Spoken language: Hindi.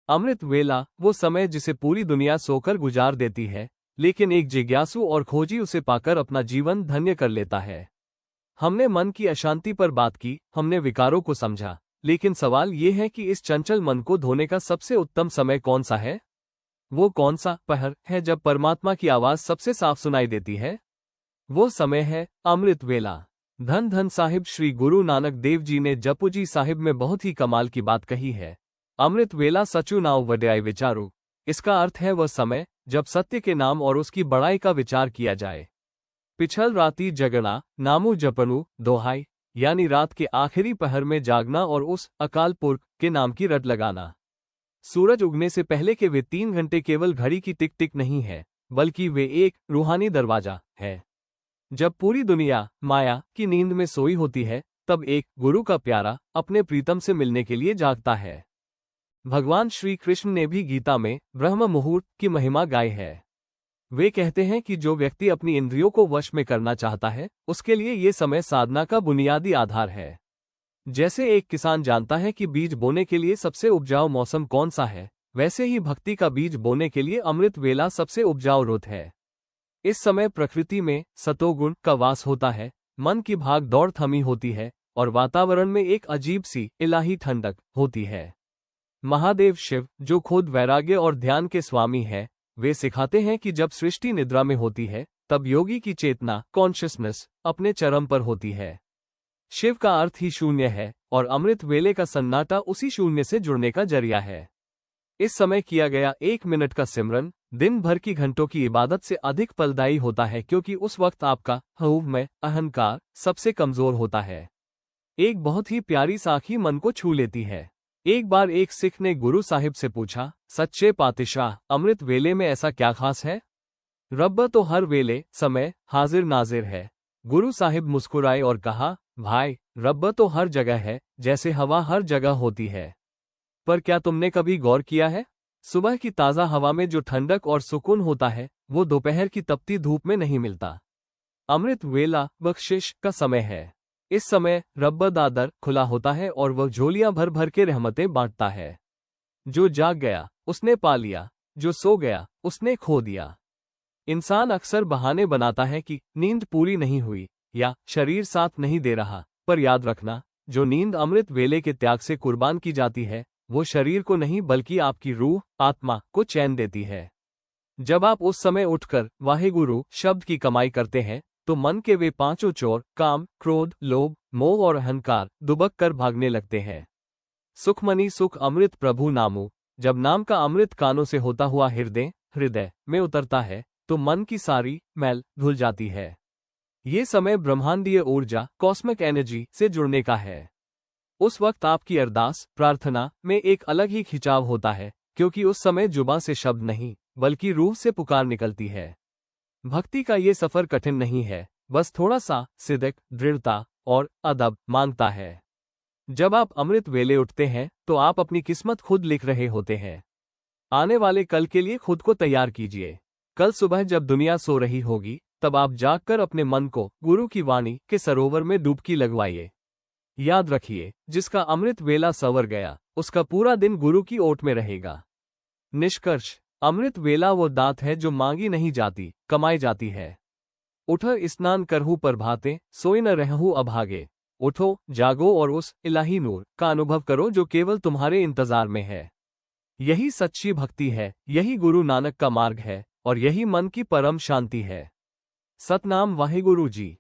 अमृत वेला वो समय जिसे पूरी दुनिया सोकर गुजार देती है, लेकिन एक जिज्ञासु और खोजी उसे पाकर अपना जीवन धन्य कर लेता है। हमने मन की अशांति पर बात की, हमने विकारों को समझा, लेकिन सवाल ये है कि इस चंचल मन को धोने का सबसे उत्तम समय कौन सा है? वो कौन सा पहर है जब परमात्मा की आवाज सबसे साफ सुनाई देती है? वो समय है अमृत वेला। धन धन साहिब श्री गुरु नानक देव जी ने जपुजी साहिब में बहुत ही कमाल की बात कही है। अमृत वेला सचु नाव वड्याय विचारू। इसका अर्थ है वह समय जब सत्य के नाम और उसकी बड़ाई का विचार किया जाए। पिछल राती जगना नामू जपनु दोहाई, यानी रात के आखिरी पहर में जागना और उस अकाल पुरख के नाम की रट लगाना। सूरज उगने से पहले के वे 3 घंटे केवल घड़ी की टिक टिक नहीं है, बल्कि वे एक रूहानी दरवाजा है। जब पूरी दुनिया माया की नींद में सोई होती है, तब एक गुरु का प्यारा अपने प्रीतम से मिलने के लिए जागता है। भगवान श्री कृष्ण ने भी गीता में ब्रह्म मुहूर्त की महिमा गाई है। वे कहते हैं कि जो व्यक्ति अपनी इंद्रियों को वश में करना चाहता है, उसके लिए ये समय साधना का बुनियादी आधार है। जैसे एक किसान जानता है कि बीज बोने के लिए सबसे उपजाऊ मौसम कौन सा है, वैसे ही भक्ति का बीज बोने के लिए अमृत वेला सबसे उपजाऊ रुत है। इस समय प्रकृति में सतोगुण का वास होता है, मन की भाग दौड़ थमी होती है और वातावरण में एक अजीब सी इलाही ठंडक होती है। महादेव शिव, जो खुद वैराग्य और ध्यान के स्वामी है, वे सिखाते हैं कि जब सृष्टि निद्रा में होती है, तब योगी की चेतना कॉन्शियसनेस अपने चरम पर होती है। शिव का अर्थ ही शून्य है और अमृत वेले का सन्नाटा उसी शून्य से जुड़ने का जरिया है। इस समय किया गया 1 मिनट का सिमरन दिन भर की घंटों की इबादत से अधिक फलदायी होता है, क्योंकि उस वक्त आपका हऊव में अहंकार सबसे कमजोर होता है। एक बहुत ही प्यारी साखी मन को छू लेती है। एक बार एक सिख ने गुरु साहिब से पूछा, सच्चे पातिशाह, अमृत वेले में ऐसा क्या खास है? रब्ब तो हर वेले समय हाजिर नाजिर है। गुरु साहिब मुस्कुराए और कहा, भाई, रब्ब तो हर जगह है, जैसे हवा हर जगह होती है। पर क्या तुमने कभी गौर किया है? सुबह की ताज़ा हवा में जो ठंडक और सुकून होता है, वो दोपहर की तपती धूप में नहीं मिलता। अमृत वेला बख्शिश का समय है। इस समय रब्ब दादर खुला होता है और वह झोलियां भर भर के रहमतें बांटता है। जो जाग गया उसने पा लिया, जो सो गया उसने खो दिया। इंसान अक्सर बहाने बनाता है कि नींद पूरी नहीं हुई या शरीर साथ नहीं दे रहा, पर याद रखना, जो नींद अमृत वेले के त्याग से कुर्बान की जाती है, वो शरीर को नहीं बल्कि आपकी रूह आत्मा को चैन देती है। जब आप उस समय उठकर वाहेगुरु शब्द की कमाई करते हैं, तो मन के वे 5 चोर काम, क्रोध, लोभ, मोह और अहंकार दुबक कर भागने लगते हैं। सुखमनी सुख अमृत प्रभु नामु। जब नाम का अमृत कानों से होता हुआ हृदय में उतरता है, तो मन की सारी मैल धुल जाती है। ये समय ब्रह्मांडीय ऊर्जा कॉस्मिक एनर्जी से जुड़ने का है। उस वक्त आपकी अरदास प्रार्थना में एक अलग ही खिंचाव होता है, क्योंकि उस समय जुबां से शब्द नहीं बल्कि रूह से पुकार निकलती है। भक्ति का ये सफर कठिन नहीं है, बस थोड़ा सा सिद्क, दृढ़ता और अदब मांगता है। जब आप अमृत वेले उठते हैं, तो आप अपनी किस्मत खुद लिख रहे होते हैं। आने वाले कल के लिए खुद को तैयार कीजिए। कल सुबह जब दुनिया सो रही होगी, तब आप जागकर अपने मन को गुरु की वाणी के सरोवर में डुबकी लगवाइए। याद रखिए, जिसका अमृत वेला संवर गया, उसका पूरा दिन गुरु की ओट में रहेगा। निष्कर्ष, अमृत वेला वो दात है जो मांगी नहीं जाती, कमाई जाती है। उठो स्नान करहु प्रभाते, सोई न रहूं अभागे। उठो, जागो और उस इलाही नूर का अनुभव करो जो केवल तुम्हारे इंतजार में है। यही सच्ची भक्ति है, यही गुरु नानक का मार्ग है और यही मन की परम शांति है। सतनाम वाहेगुरु जी।